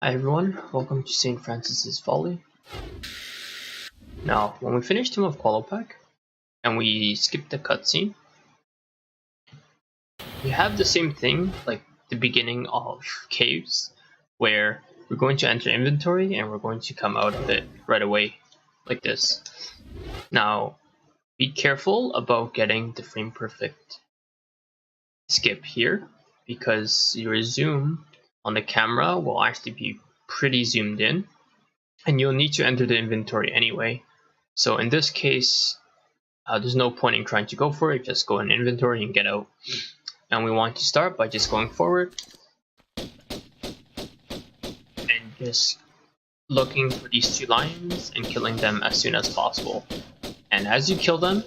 Hi everyone, welcome to St. Francis's Folly. Now, when we finish Tomb of Qualopec, and we skip the cutscene, we have the same thing like the beginning of Caves, where we're going to enter inventory and we're going to come out of it right away, like this. Now, be careful about getting the frame perfect skip here, because your zoom on the camera will actually be pretty zoomed in, and you'll need to enter the inventory anyway. So in this case, there's no point in trying to go for it, just go in inventory and get out. And we want to start by just going forward and just looking for these two lions and killing them as soon as possible. And as you kill them,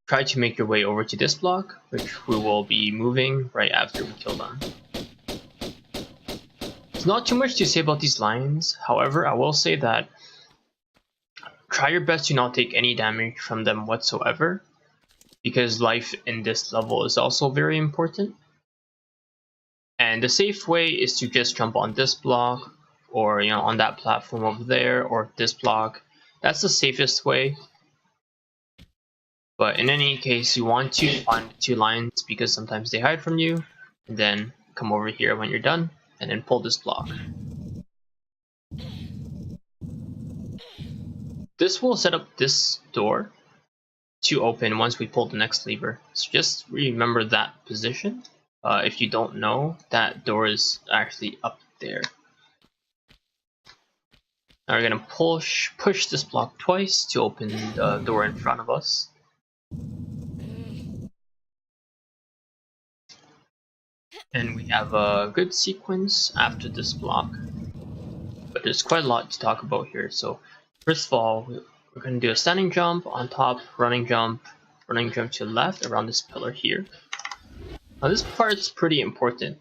try to make your way over to this block, which we will be moving right after we kill them. There's not too much to say about these lions, however I will say that try your best to not take any damage from them whatsoever, because life in this level is also very important. And the safe way is to just jump on this block, or on that platform over there, or this block. That's the safest way. But in any case, you want to find the two lions because sometimes they hide from you, and then come over here when you're done, and then pull this block. This will set up this door to open once we pull the next lever. So just remember that position. If you don't know, that door is actually up there. Now we're gonna push this block twice to open the door in front of us. And we have a good sequence after this block, but there's quite a lot to talk about here. So first of all, we're going to do a standing jump on top, running jump to the left around this pillar here. Now this part's pretty important.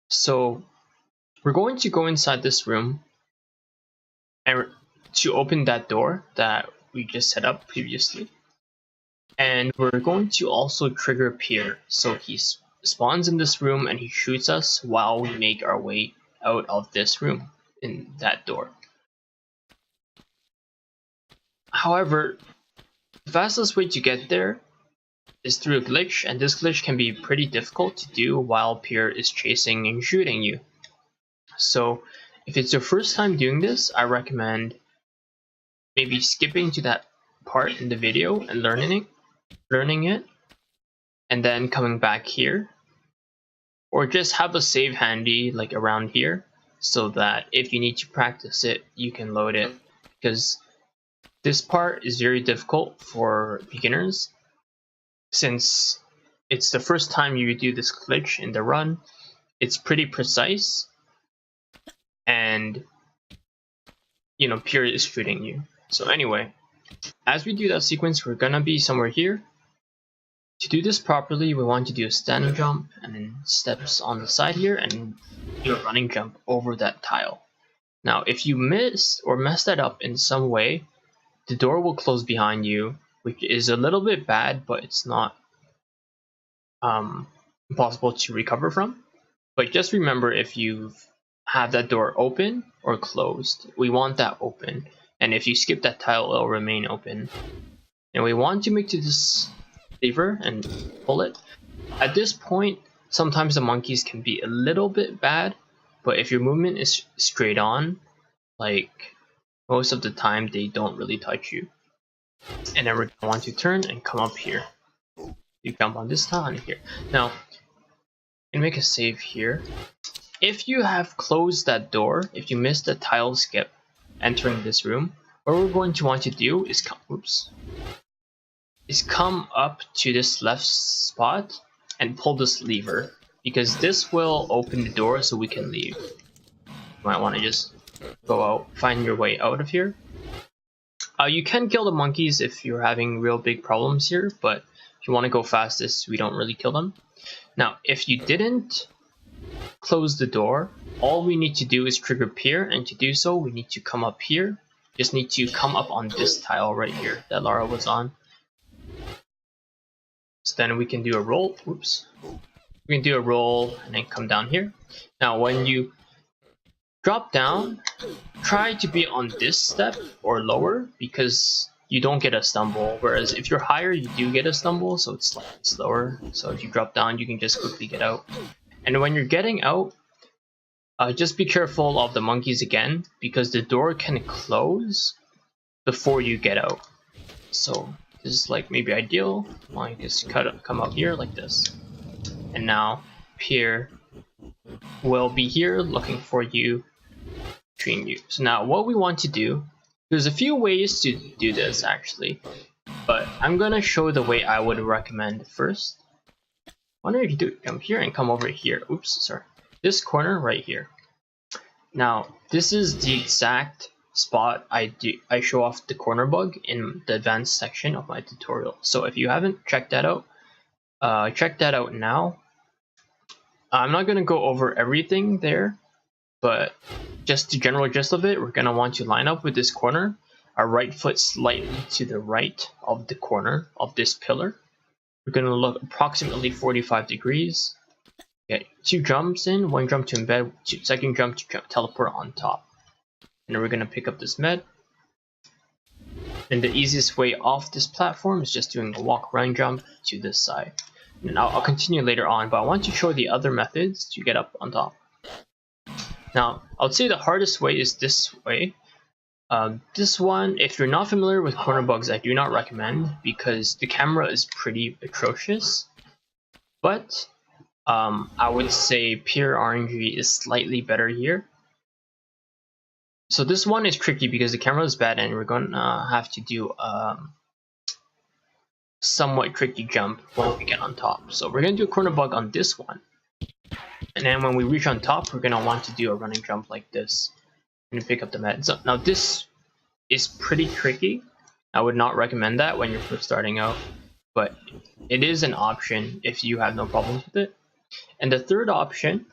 So we're going to go inside this room and to open that door that we just set up previously. And we're going to also trigger Pierre. So he spawns in this room and he shoots us while we make our way out of this room in that door. However, the fastest way to get there is through a glitch, and this glitch can be pretty difficult to do while Pierre is chasing and shooting you. So if it's your first time doing this, I recommend maybe skipping to that part in the video and learning it, and then coming back here, or just have a save handy like around here so that if you need to practice it, you can load it, because this part is very difficult for beginners since it's the first time you do this glitch in the run. It's pretty precise, and Pierre is shooting you. So anyway, as we do that sequence, we're gonna be somewhere here. To do this properly, we want to do a standing jump and then steps on the side here and do a running jump over that tile. Now if you missed or messed that up in some way, the door will close behind you, which is a little bit bad, but it's not impossible to recover from. But just remember, if you have that door open or closed, we want that open, and if you skip that tile, it'll remain open. And we want to make to this lever and pull it. At this point, sometimes the monkeys can be a little bit bad, but if your movement is straight on, like most of the time they don't really touch you. And then we're going to want to turn and come up here. You jump on this tile and here. Now, and make a save here. If you have closed that door, if you missed the tile skip entering this room, what we're going to want to do is come up to this left spot and pull this lever, because this will open the door so we can leave. You might want to just go out, find your way out of here. You can kill the monkeys if you're having real big problems here, but if you want to go fastest, we don't really kill them. Now, if you didn't close the door, all we need to do is trigger Pierre, and to do so, we need to come up here. Just need to come up on this tile right here that Lara was on. So then we can do a roll. Oops. We can do a roll and then come down here. Now, when you drop down, try to be on this step or lower because you don't get a stumble, whereas if you're higher you do get a stumble, so it's slightly slower. So if you drop down you can just quickly get out. And when you're getting out, just be careful of the monkeys again, because the door can close before you get out. So this is like maybe ideal. Well, you just come out here like this, and now Pierre will be here looking for you, between you. So now what we want to do, there's a few ways to do this actually, but I'm gonna show the way I would recommend first. I wonder if you do jump here and come over here. Oops, sorry. This corner right here. Now this is the exact spot I show off the corner bug in the advanced section of my tutorial. So if you haven't checked that out, check that out now. I'm not going to go over everything there, but just the general gist of it, we're going to want to line up with this corner, our right foot slightly to the right of the corner of this pillar. We're going to look approximately 45 degrees. Get 2 jumps in, 1 jump to embed, second jump to teleport on top. And then we're going to pick up this med. And the easiest way off this platform is just doing a walk run jump to this side. And I'll continue later on, but I want to show the other methods to get up on top. Now, I would say the hardest way is this way. This one, if you're not familiar with corner bugs, I do not recommend because the camera is pretty atrocious. But I would say Pierre RNG is slightly better here. So this one is tricky because the camera is bad and we're gonna have to do somewhat tricky jump when we get on top. So we're gonna do a corner bug on this one, and then when we reach on top we're gonna want to do a running jump like this and pick up the med. So now this is pretty tricky. I would not recommend that when you're first starting out, but it is an option if you have no problems with it. And the third option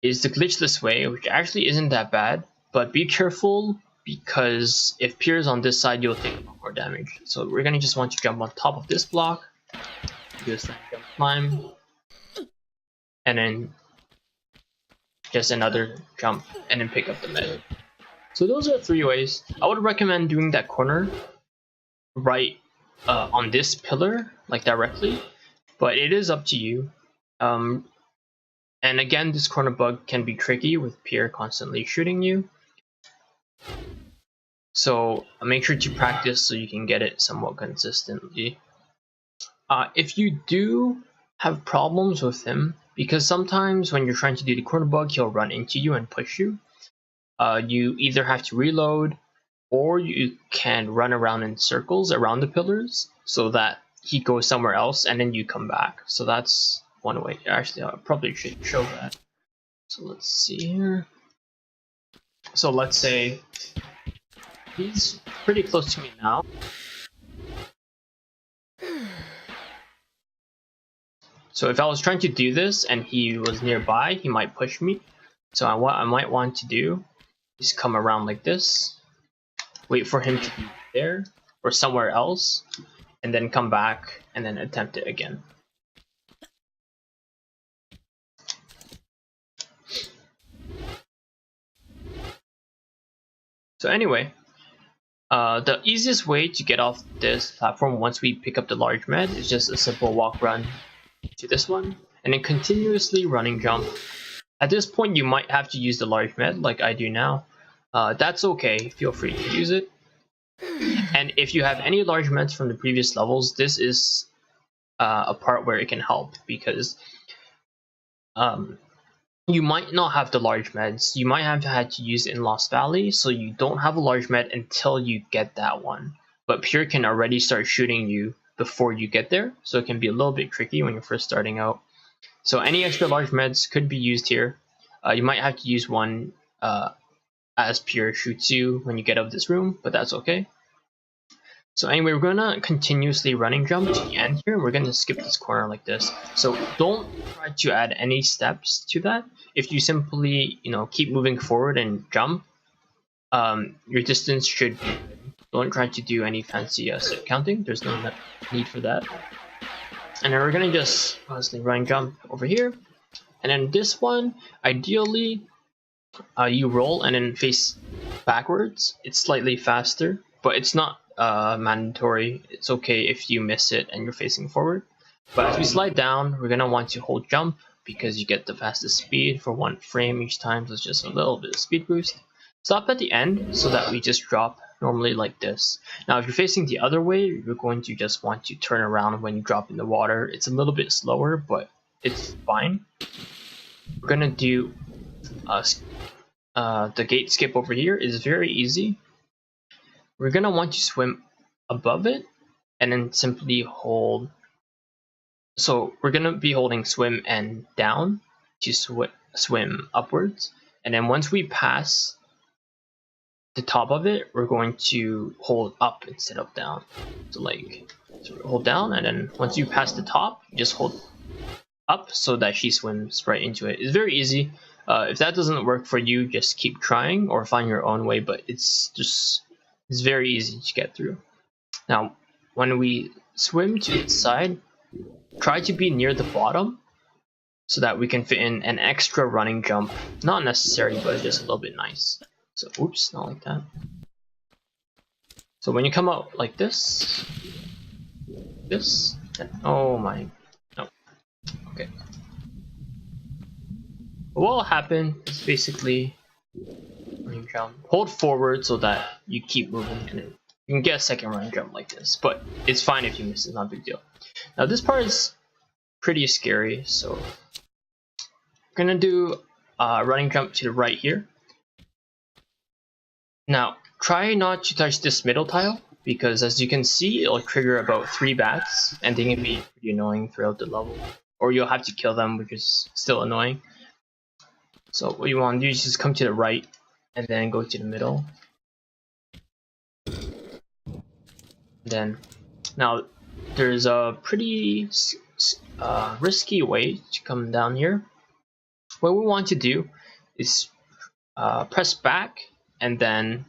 is the glitchless way, which actually isn't that bad, but be careful because if Pierre's on this side, you'll take more damage. So we're gonna just want to jump on top of this block, do a jump climb, and then just another jump, and then pick up the med. So those are 3 ways. I would recommend doing that corner right on this pillar, like directly, but it is up to you. And again, this corner bug can be tricky with Pierre constantly shooting you. So make sure to practice so you can get it somewhat consistently. If you do have problems with him, because sometimes when you're trying to do the corner bug, he'll run into you and push you. You either have to reload, or you can run around in circles around the pillars so that he goes somewhere else and then you come back. So that's one way. Actually, I probably should show that. So let's see here. So let's say he's pretty close to me now. So if I was trying to do this and he was nearby, he might push me. So what I might want to do is come around like this, wait for him to be there or somewhere else, and then come back and then attempt it again. So anyway, the easiest way to get off this platform once we pick up the large med is just a simple walk run to this one, and then continuously running jump. At this point you might have to use the large med like I do now. That's okay, feel free to use it. And if you have any large meds from the previous levels, this is a part where it can help, because you might not have the large meds. You might have had to use it in Lost Valley, so you don't have a large med until you get that one. But Pierre can already start shooting you before you get there, so it can be a little bit tricky when you're first starting out. So any extra large meds could be used here. You might have to use one as Pierre shoots you when you get out of this room, but that's okay. So anyway, we're gonna continuously running jump to the end here. We're gonna skip this corner like this. So don't try to add any steps to that. If you simply, keep moving forward and jump, your distance should be good. Don't try to do any fancy step counting. There's no need for that. And then we're gonna just constantly run jump over here. And then this one, ideally, you roll and then face backwards. It's slightly faster, but it's not mandatory. It's okay if you miss it and you're facing forward. But as we slide down, we're gonna want to hold jump because you get the fastest speed for 1 frame each time, so it's just a little bit of speed boost. Stop at the end so that we just drop normally like this. Now if you're facing the other way, you're going to just want to turn around when you drop in the water. It's a little bit slower, but it's fine. We're gonna do the gate skip over here is very easy. We're gonna want to swim above it and then simply hold. So we're gonna be holding swim and down to swim upwards, and then once we pass the top of it, we're going to hold up instead of down. So hold down, and then once you pass the top, you just hold up so that she swims right into it. It's very easy. If that doesn't work for you, just keep trying or find your own way, but it's very easy to get through. Now, when we swim to the side, try to be near the bottom so that we can fit in an extra running jump. Not necessary, but just a little bit nice. So, oops, not like that. So when you come out like this, oh my, no, okay. What will happen is basically running jump. Hold forward so that you keep moving, and then you can get a second running jump like this. But it's fine if you miss it, not a big deal. Now this part is pretty scary, so we're gonna do a running jump to the right here. Now try not to touch this middle tile, because as you can see, it'll trigger about 3 bats, and they can be pretty annoying throughout the level. Or you'll have to kill them, which is still annoying. So what you want to do is just come to the right, and then go to the middle. Then, now there's a pretty risky way to come down here. What we want to do is press back, and then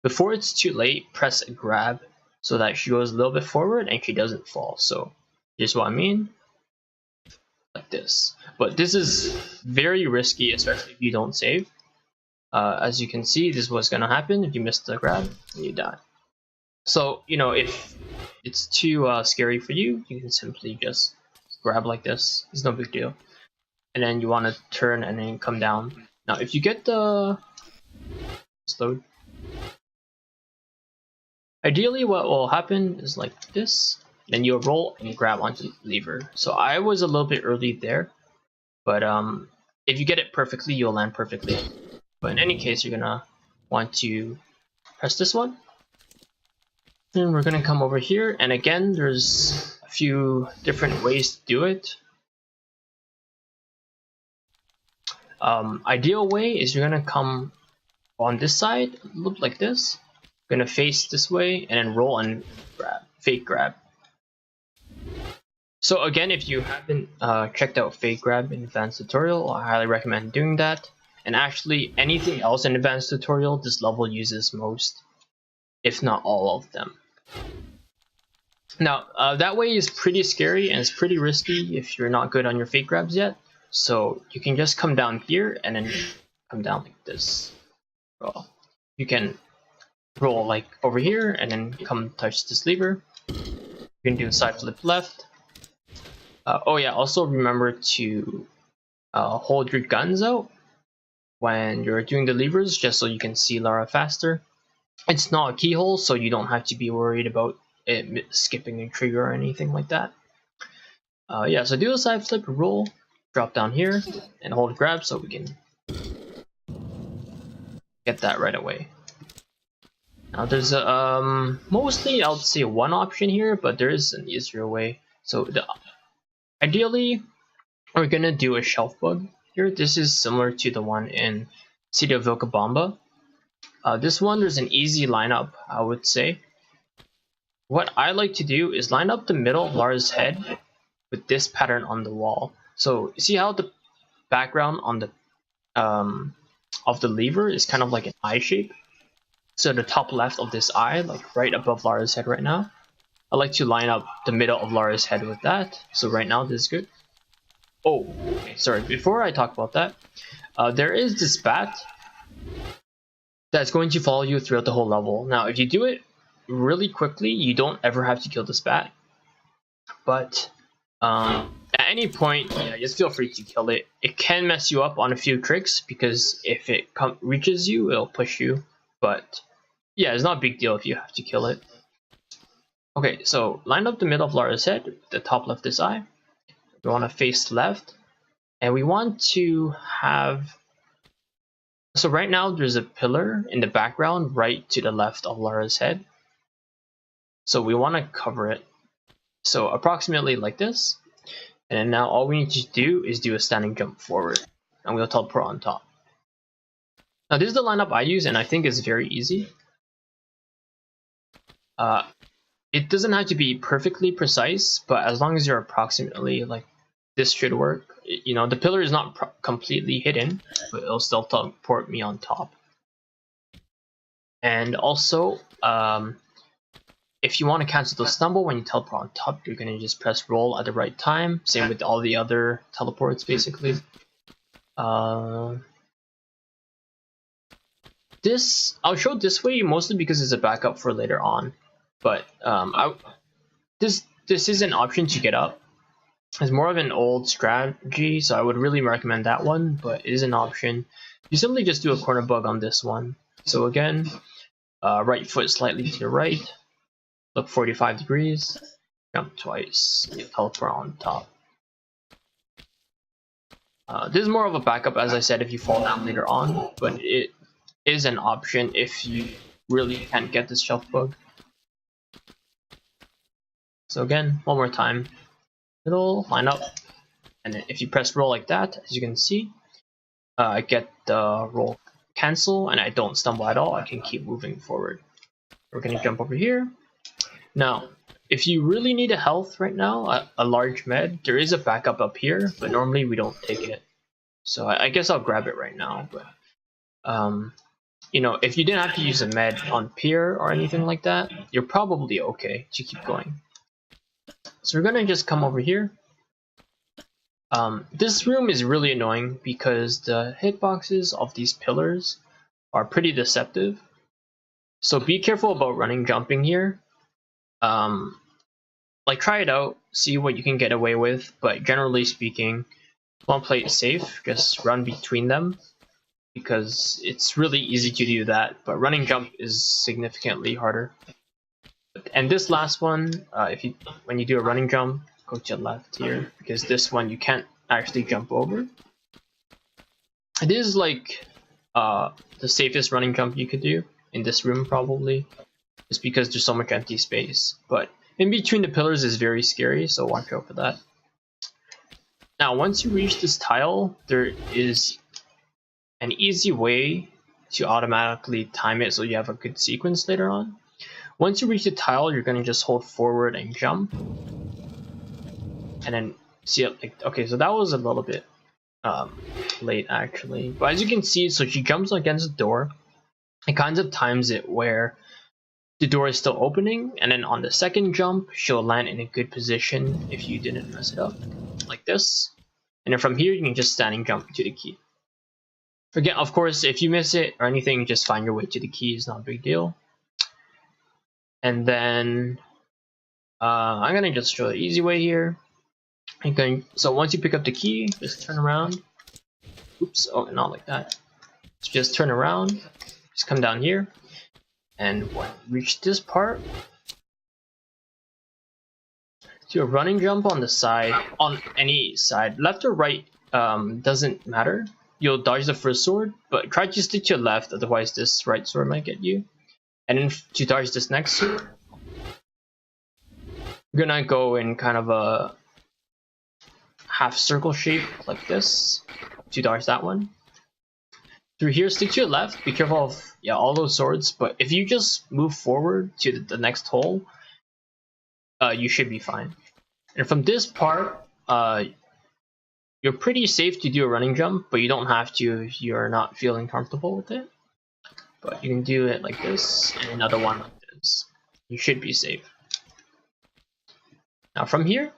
before it's too late, press a grab so that she goes a little bit forward and she doesn't fall. So here's what I mean, like this. But this is very risky, especially if you don't save. As you can see, this is what's gonna happen if you miss the grab and you die. So, you know, if it's too scary for you, you can simply just grab like this. It's no big deal. And then you want to turn and then come down. Now, if you get the load, ideally what will happen is like this. Then you'll roll and grab onto the lever. So I was a little bit early there, but if you get it perfectly, you'll land perfectly. But in any case, you're gonna want to press this one. Then we're gonna come over here, and again, there's a few different ways to do it. Ideal way is you're gonna come on this side, look like this. You're gonna face this way, and then roll and grab, fake grab. So again, if you haven't checked out fake grab in advanced tutorial, I highly recommend doing that. And actually, anything else in advanced tutorial, this level uses most, if not all of them. Now, that way is pretty scary and it's pretty risky if you're not good on your fake grabs yet. So you can just come down here and then come down like this. Well, you can roll like over here and then come touch this lever. You can do a side flip left. Oh yeah, also remember to hold your guns out when you're doing the levers, just so you can see Lara faster. It's not a keyhole, so you don't have to be worried about it skipping a trigger or anything like that. Yeah, so do a side flip, roll, drop down here, and hold grab so we can get that right away. Now there's a, mostly I would say one option here, but there is an easier way. So ideally, we're gonna do a shelf bug here. This is similar to the one in City of Vilcabamba. This one, there's an easy lineup, I would say. What I like to do is line up the middle of Lara's head with this pattern on the wall. So you see how the background on the of the lever is kind of like an eye shape? So the top left of this eye, like right above Lara's head right now, I like to line up the middle of Lara's head with that. So right now this is good. Oh, okay, sorry, before I talk about that, there is this bat that's going to follow you throughout the whole level. Now, if you do it really quickly, you don't ever have to kill this bat. But at any point, yeah, just feel free to kill it. It can mess you up on a few tricks because if it reaches you, it'll push you. But yeah, it's not a big deal if you have to kill it. Okay, so line up the middle of Lara's head, the top left is eye. We want to face left, and we want to have. So right now there's a pillar in the background right to the left of Lara's head. So we want to cover it. So approximately like this. And then now all we need to do is do a standing jump forward. And we'll teleport on top. Now this is the lineup I use and I think it's very easy. It doesn't have to be perfectly precise, but as long as you're approximately like this should work. You know, the pillar is not completely hidden, but it'll still teleport me on top. And also, if you want to cancel the stumble when you teleport on top, you're going to just press roll at the right time. Same with all the other teleports, basically. This I'll show this way mostly because it's a backup for later on. But this is an option to get up. It's more of an old strategy, so I would really recommend that one, but it is an option. You simply just do a corner bug on this one. So again, right foot slightly to the right, look 45 degrees, jump twice, teleport on top. This is more of a backup, as I said, if you fall down later on, but it is an option if you really can't get this shelf bug. So again, one more time. Middle, line up, and then if you press roll like that, as you can see, I get the roll cancel and I don't stumble at all. I can keep moving forward. We're gonna jump over here. Now, if you really need a health right now, a large med, there is a backup up here, but normally we don't take it. So I guess I'll grab it right now. But you know, if you didn't have to use a med on Pierre or anything like that, you're probably okay to keep going. So we're gonna just come over here. This room is really annoying because the hitboxes of these pillars are pretty deceptive. So be careful about running jumping here. Like try it out, see what you can get away with, but generally speaking, don't play it safe, just run between them because it's really easy to do that, but running jump is significantly harder. And this last one, when you do a running jump, go to the left here because this one you can't actually jump over. It is like the safest running jump you could do in this room probably, just because there's so much empty space. But in between the pillars is very scary, so watch out for that. Now, once you reach this tile, there is an easy way to automatically time it so you have a good sequence later on. Once you reach the tile, you're going to just hold forward and jump. And then see it like, okay, so that was a little bit late actually. But as you can see, so she jumps against the door. It kind of times it where the door is still opening. And then on the second jump, she'll land in a good position if you didn't mess it up. Like this. And then from here, you can just standing jump to the key. Again, of course, if you miss it or anything, just find your way to the key. It's not a big deal. And then I'm gonna just show the easy way here. So once you pick up the key, just turn around. Oops, oh, not like that. So just turn around, just come down here, and when you reach this part, do a running jump on the side, on any side, left or right doesn't matter. You'll dodge the first sword, but try to stick to your left, otherwise this right sword might get you. And then to dodge this next sword, you're gonna go in kind of a half circle shape like this to dodge that one. Through here, stick to your left, be careful of all those swords, but if you just move forward to the next hole, you should be fine. And from this part, you're pretty safe to do a running jump, but you don't have to if you're not feeling comfortable with it. But you can do it like this, and another one like this. You should be safe. Now from here,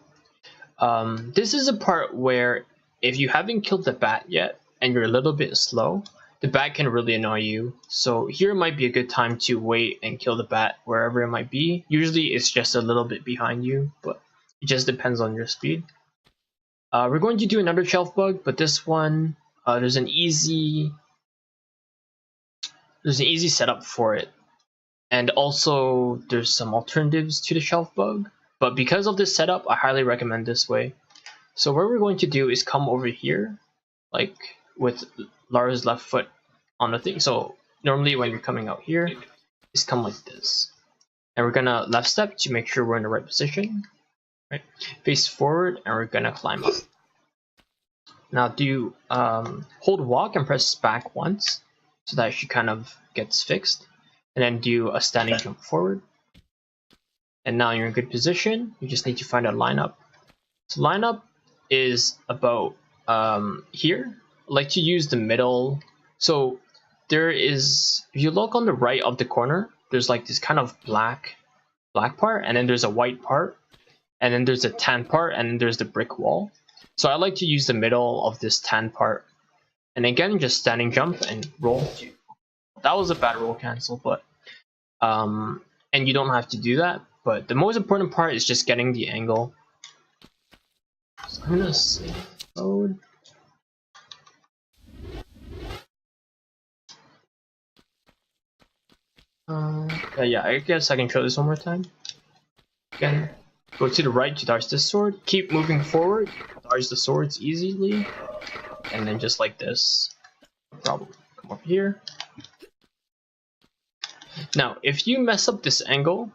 this is a part where if you haven't killed the bat yet, and you're a little bit slow, the bat can really annoy you. So here might be a good time to wait and kill the bat wherever it might be. Usually it's just a little bit behind you, but it just depends on your speed. We're going to do another shelf bug, but this one there's an easy setup for it, and also there's some alternatives to the shelf bug. But because of this setup, I highly recommend this way. So what we're going to do is come over here, like with Lara's left foot on the thing. So normally when you're coming out here, just come like this, and we're gonna left step to make sure we're in the right position. Right, face forward, and we're gonna climb up. Now do hold walk and press back once, so that she kind of gets fixed, and then do a standing jump forward. And now you're in good position. You just need to find a lineup. So lineup is about here. I like to use the middle. So there is, if you look on the right of the corner, there's like this kind of black part, and then there's a white part, and then there's a tan part, and then there's the brick wall. So I like to use the middle of this tan part. And again, just standing jump and roll. That was a bad roll cancel, but and you don't have to do that. But the most important part is just getting the angle. So I'm gonna save mode. Yeah, I guess I can show this one more time. Again, go to the right to dodge this sword. Keep moving forward, dodge the swords easily, and then just like this. No problem. Come over here. Now, if you mess up this angle,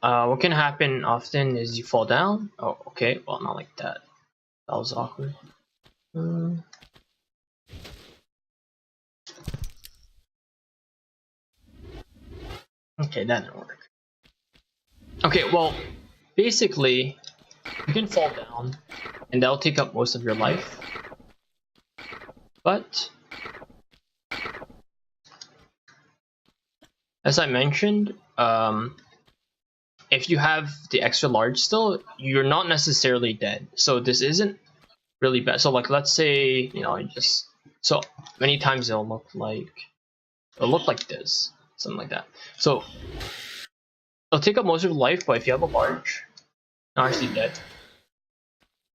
what can happen often is you fall down. Oh, okay. Well, not like that. That was awkward. Okay, that didn't work. Okay, well, basically, you can fall down, and that'll take up most of your life. But as I mentioned, if you have the extra large still, you're not necessarily dead. So this isn't really bad. So like, let's say, you know, just so many times it'll look like this, something like that. So it'll take up most of your life, but if you have a large, you're not actually dead.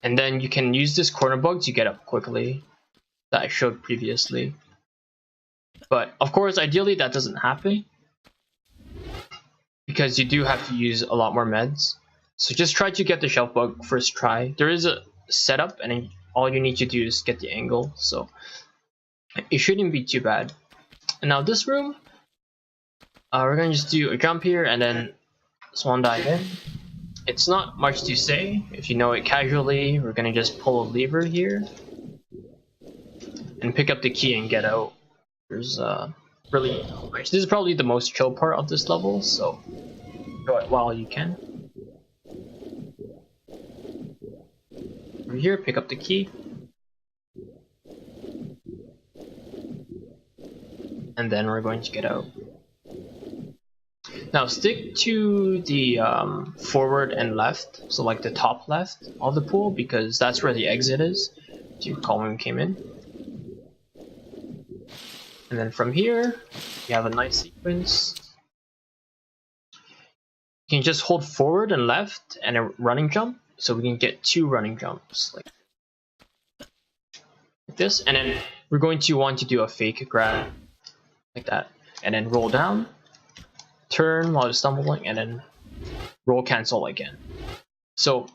And then you can use this corner bug to get up quickly that I showed previously. But of course, ideally that doesn't happen, because you do have to use a lot more meds. So just try to get the shelf bug first try. There is a setup, and all you need to do is get the angle, so it shouldn't be too bad. And now this room, we're gonna just do a jump here and then swan dive in. It's not much to say. If you know it casually, we're gonna just pull a lever here and pick up the key and get out. There's really not much. This is probably the most chill part of this level, so enjoy it while you can. Over here, pick up the key. And then we're going to get out. Now stick to the forward and left, so like the top left of the pool, because that's where the exit is. Do you recall when we came in? And then from here, you have a nice sequence. You can just hold forward and left and a running jump, so we can get 2 running jumps like this. And then we're going to want to do a fake grab like that, and then roll down, turn while stumbling, and then roll cancel again. So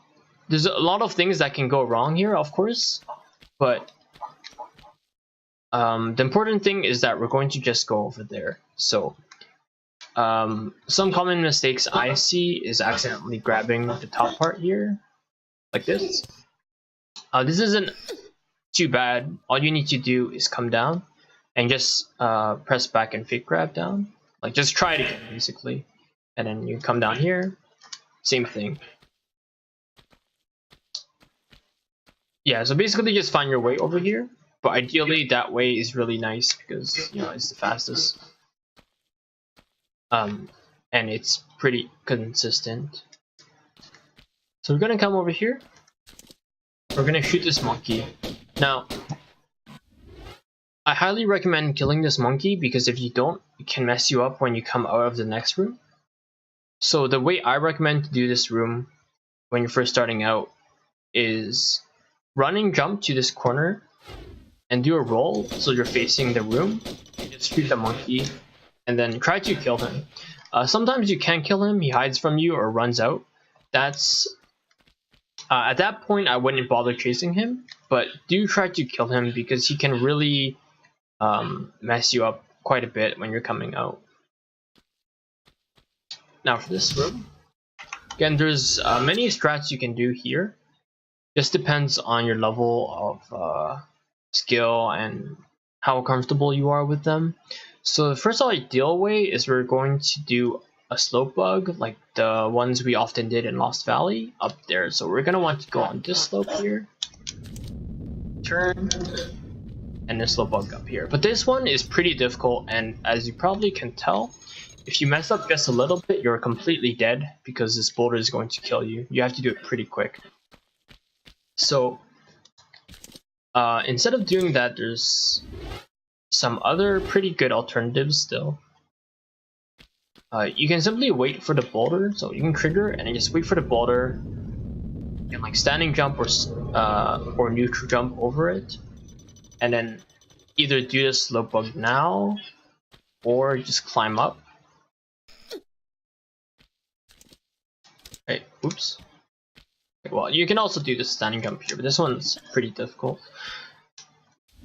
there's a lot of things that can go wrong here, of course, but the important thing is that we're going to just go over there. So some common mistakes I see is accidentally grabbing the top part here like this. This isn't too bad. All you need to do is come down and just press back and fake grab down. Like, just try it again, basically. And then you come down here, same thing. Yeah, so basically just find your way over here. But ideally, that way is really nice because, you know, it's the fastest. And it's pretty consistent. So we're gonna come over here. We're gonna shoot this monkey. Now, I highly recommend killing this monkey because if you don't, it can mess you up when you come out of the next room. So the way I recommend to do this room when you're first starting out is running jump to this corner and do a roll so you're facing the room. Just shoot the monkey and then try to kill him. Sometimes you can kill him, he hides from you or runs out. That's at that point I wouldn't bother chasing him, but do try to kill him because he can really mess you up quite a bit when you're coming out. Now for this room, again, there's many strats you can do here. Just depends on your level of skill and how comfortable you are with them. So the first ideal way is we're going to do a slope bug like the ones we often did in Lost Valley up there. So we're going to want to go on this slope here, turn, and this slope bug up here. But this one is pretty difficult, and as you probably can tell, if you mess up just a little bit, you're completely dead because this boulder is going to kill you. You have to do it pretty quick. So instead of doing that, there's some other pretty good alternatives still. You can simply wait for the boulder, so you can trigger and then just wait for the boulder. You can like standing jump or neutral jump over it, and then either do the slope bug now or just climb up. Right, oops. Well, you can also do the standing jump here, but this one's pretty difficult.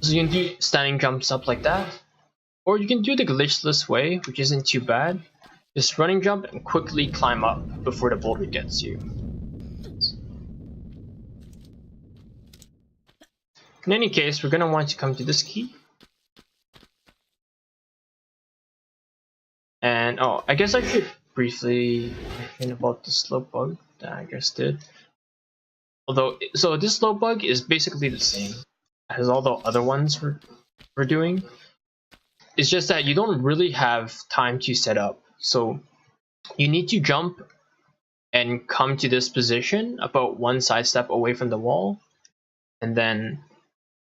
So you can do standing jumps up like that, or you can do the glitchless way, which isn't too bad. Just running jump and quickly climb up before the boulder gets you. In any case, we're going to want to come to this key. And oh, I guess I should briefly mention about the slope bug that I just did. Although, so this slope bug is basically the same as all the other ones we're doing. It's just that you don't really have time to set up. So you need to jump and come to this position about one side step away from the wall, and then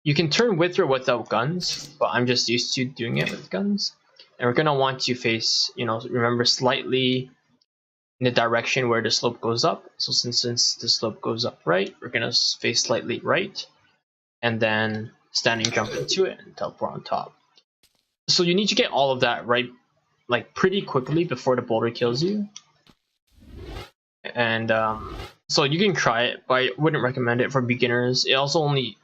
you can turn with or without guns, but I'm just used to doing it with guns. And we're gonna want to face, remember, slightly in the direction where the slope goes up. So since the slope goes up right, we're gonna face slightly right, and then standing jump into it and teleport on top. So you need to get all of that right, like pretty quickly before the boulder kills you. And so you can try it, but I wouldn't recommend it for beginners. It also only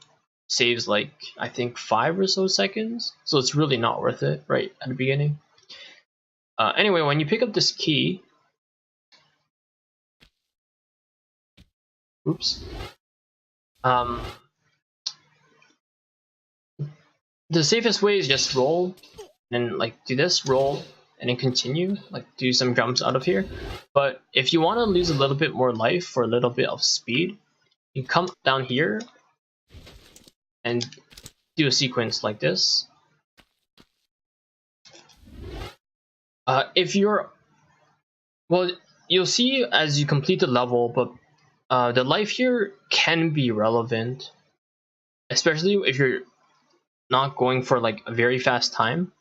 saves like I think 5 or so seconds, so it's really not worth it right at the beginning. Anyway, when you pick up this key, oops, the safest way is just roll and like do this, roll, and then continue, like do some jumps out of here. But if you want to lose a little bit more life for a little bit of speed, you come down here and do a sequence like this. If you're, well, you'll see as you complete the level, but the life here can be relevant, especially if you're not going for like a very fast time,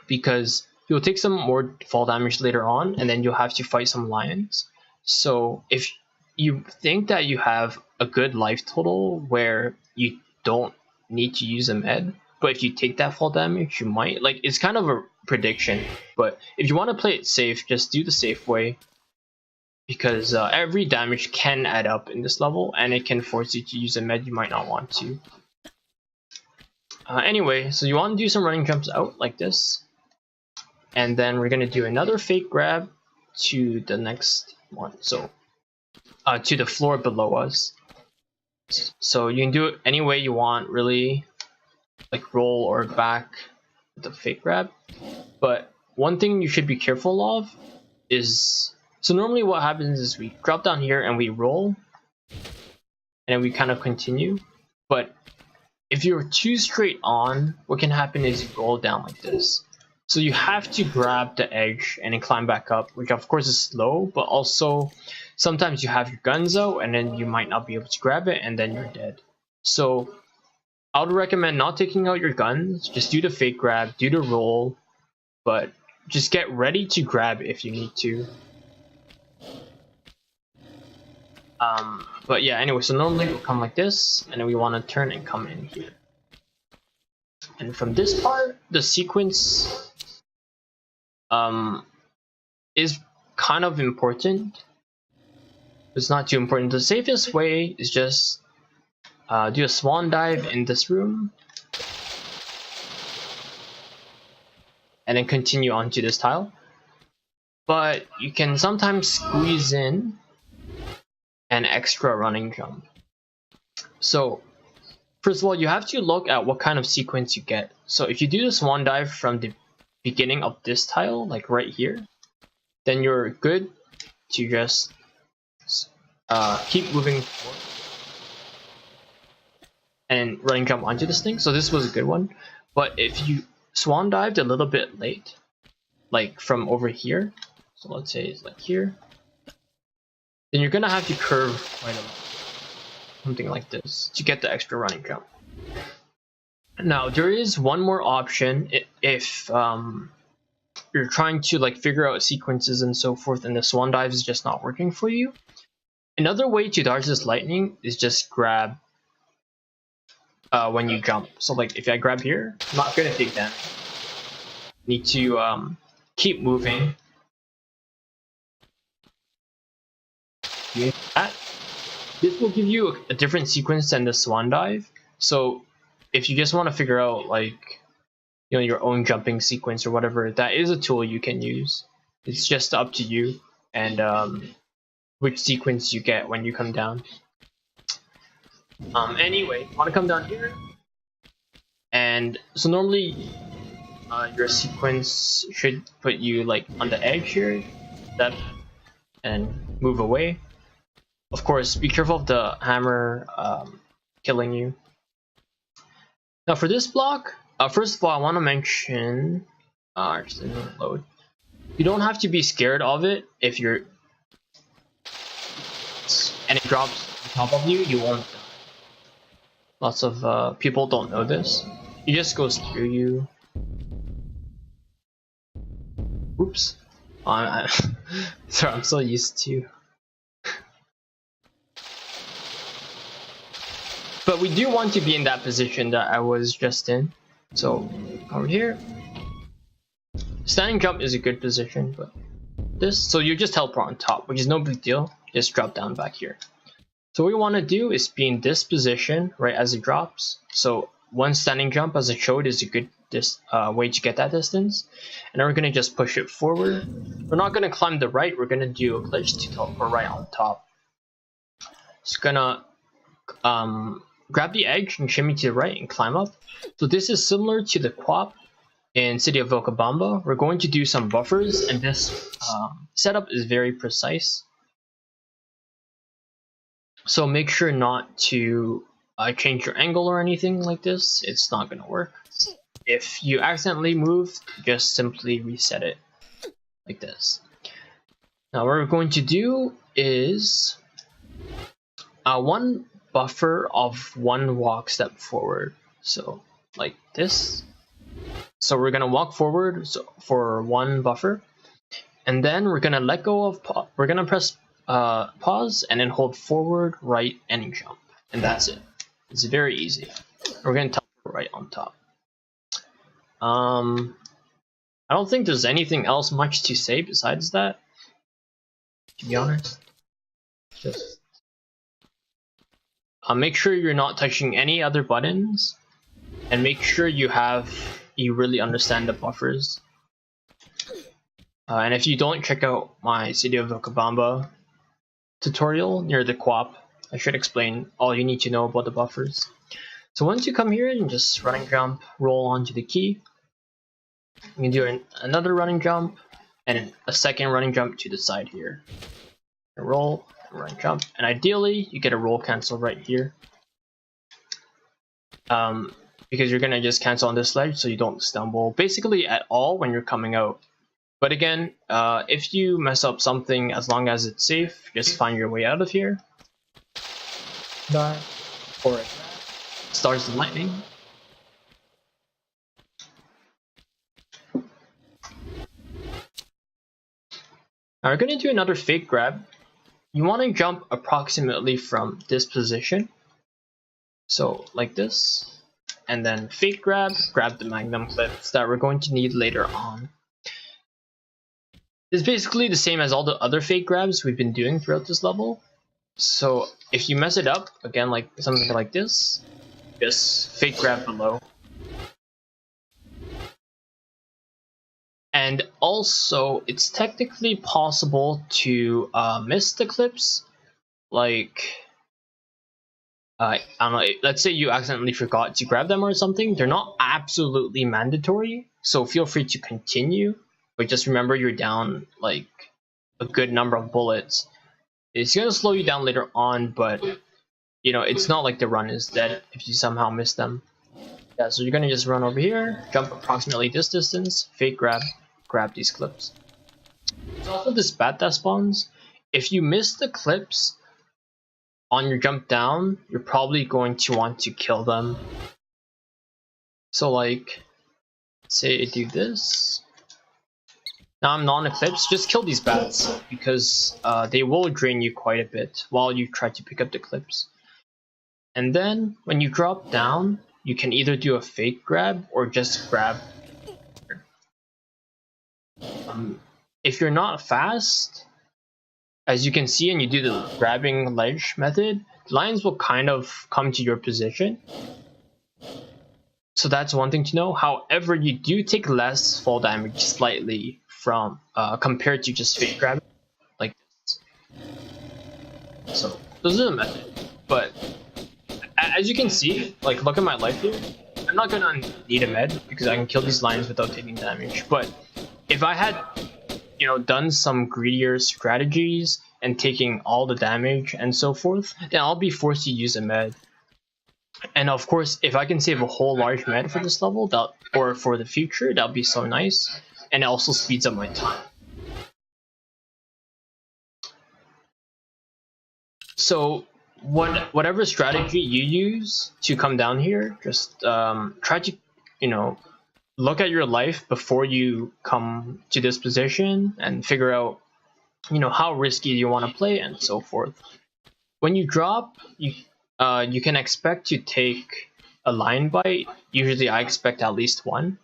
because you'll take some more fall damage later on, and then you'll have to fight some lions. So if you think that you have a good life total where you don't need to use a med, but if you take that fall damage, you might, like, it's kind of a prediction, but if you want to play it safe, just do the safe way, because every damage can add up in this level, and it can force you to use a med you might not want to. Anyway, so you want to do some running jumps out like this, and then we're going to do another fake grab to the next one, so to the floor below us. So you can do it any way you want, really, like roll or back with the fake grab. But one thing you should be careful of is, so normally what happens is we drop down here and we roll, and then we kind of continue. But if you're too straight on, what can happen is you roll down like this. So you have to grab the edge and then climb back up, which of course is slow, but also sometimes you have your guns out and then you might not be able to grab it and then you're dead. So I would recommend not taking out your guns. Just do the fake grab, do the roll, but just get ready to grab if you need to. But yeah, anyway, so normally we'll come like this, and then we want to turn and come in here. And from this part, the sequence is kind of important. It's not too important. The safest way is just do a swan dive in this room, and then continue onto this tile. But you can sometimes squeeze in an extra running jump. So first of all, you have to look at what kind of sequence you get. So if you do the swan dive from the beginning of this tile, like right here, then you're good to just keep moving forward and running jump onto this thing. So this was a good one. But if you swan dived a little bit late, like from over here, so let's say it's like here, then you're gonna have to curve quite a lot, something like this, to get the extra running jump. Now there is one more option if you're trying to like figure out sequences and so forth, and the swan dive is just not working for you. Another way to dodge this lightning is just grab when you jump. So like if I grab here, I'm not gonna take damage. Need to keep moving. That. This will give you a different sequence than the swan dive. So if you just want to figure out like your own jumping sequence or whatever, that is a tool you can use. It's just up to you and which sequence you get when you come down. Anyway, you want to come down here, and so normally your sequence should put you like on the edge here, step and move away. Of course, be careful of the hammer killing you. Now for this block, first of all, I want to mention, just didn't load. You don't have to be scared of it. If you're and it drops on top of you, you won't die. Lots of people don't know this. It just goes through you. Oops. Sorry, I'm so used to. But we do want to be in that position that I was just in. So over here, standing jump is a good position, but this, so you just teleport on top, which is no big deal. Just drop down back here. So what we want to do is be in this position right as it drops. So one standing jump, as I showed, is a good way to get that distance. And then we're going to just push it forward. We're not going to climb the right, we're going to do a glitch to teleport right on top. Just gonna grab the edge and shimmy to the right and climb up. So this is similar to the quap in City of Vilcabamba. We're going to do some buffers, and this setup is very precise. So make sure not to change your angle or anything like this. It's not going to work. If you accidentally move, just simply reset it like this. Now what we're going to do is one buffer of one walk step forward. So like this. So we're going to walk forward for one buffer. And then we're going to let go of, we're going to press pause and then hold forward, right, and jump. And that's it. It's very easy. We're going to teleport right on top. I don't think there's anything else much to say besides that, to be honest. Just make sure you're not touching any other buttons, and make sure you really understand the buffers. And if you don't, check out my City of Vilcabamba tutorial near the quap. I should explain all you need to know about the buffers. So once you come here and just running jump, roll onto the key. You can do another running jump and a second running jump to the side here. Roll, run jump, and ideally you get a roll cancel right here. Because you're gonna just cancel on this ledge so you don't stumble basically at all when you're coming out. But again, if you mess up something, as long as it's safe, just find your way out of here. Die. Or Stars and lightning. Now we're going to do another fake grab. You want to jump approximately from this position. So like this. And then fake grab the Magnum Clips that we're going to need later on. It's basically the same as all the other fake grabs we've been doing throughout this level. So if you mess it up, again, like something like this, just fake grab below. And also, it's technically possible to miss the clips. Like, I don't know, let's say you accidentally forgot to grab them or something. They're not absolutely mandatory, so feel free to continue. But just remember you're down like a good number of bullets. It's going to slow you down later on, but you know, it's not like the run is dead if you somehow miss them. Yeah, so you're going to just run over here, jump approximately this distance, fake grab these clips. There's also this bat that spawns. If you miss the clips on your jump down, you're probably going to want to kill them. So like, say I do this. Now I'm non-eclipsed, just kill these bats because they will drain you quite a bit while you try to pick up the clips. And then when you drop down, you can either do a fake grab or just grab. If you're not fast, as you can see and you do the grabbing ledge method, lions will kind of come to your position. So that's one thing to know. However, you do take less fall damage slightly from compared to just fake grabbing like this. So those are the methods. But as you can see, like look at my life here. I'm not gonna need a med because I can kill these lions without taking damage. But if I had, you know, done some greedier strategies and taking all the damage and so forth, then I'll be forced to use a med. And of course, if I can save a whole large med for this level, or for the future, that'll be so nice. And it also speeds up my time. So whatever strategy you use to come down here, just try to, you know, look at your life before you come to this position and figure out, you know, how risky you want to play and so forth. When you drop, you can expect to take a lion bite. Usually I expect at least one.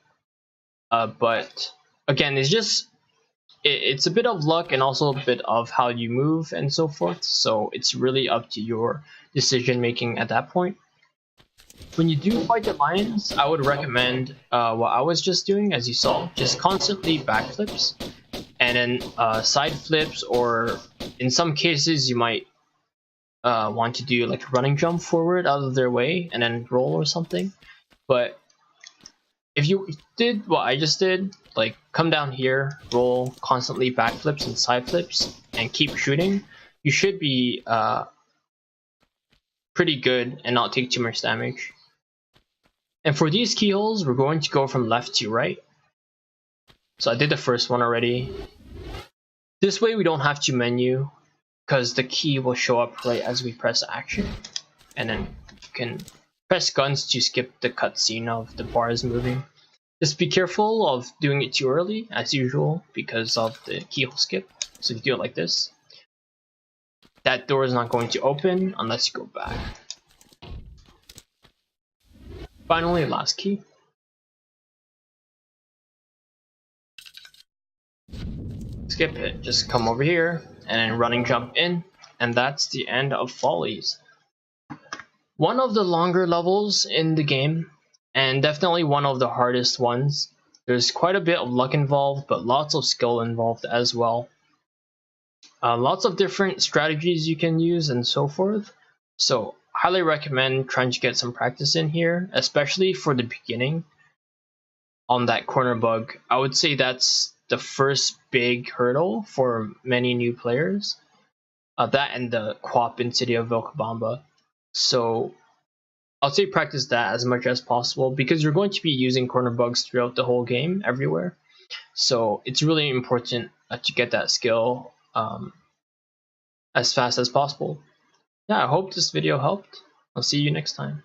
But again, it's a bit of luck and also a bit of how you move and so forth. So it's really up to your decision making at that point. When you do fight the lions, I would recommend what I was just doing, as you saw, just constantly backflips and then side flips, or in some cases you might want to do like a running jump forward out of their way and then roll or something. But if you did what I just did, like come down here, roll, constantly backflips and side flips, and keep shooting, you should be pretty good and not take too much damage. And for these keyholes, we're going to go from left to right. So I did the first one already. This way we don't have to menu, because the key will show up right as we press action. And then you can press guns to skip the cutscene of the bars moving. Just be careful of doing it too early, as usual, because of the keyhole skip. So if you do it like this, that door is not going to open unless you go back. Finally, last key. Skip it, just come over here and then running jump in, and that's the end of Follies. One of the longer levels in the game, and definitely one of the hardest ones. There's quite a bit of luck involved, but lots of skill involved as well. Lots of different strategies you can use and so forth. So highly recommend trying to get some practice in here, especially for the beginning. On that corner bug, I would say that's the first big hurdle for many new players. That and the co-op in City of Vilcabamba. So I'll say practice that as much as possible, because you're going to be using corner bugs throughout the whole game, everywhere. So it's really important to get that skill as fast as possible. Yeah, I hope this video helped. I'll see you next time.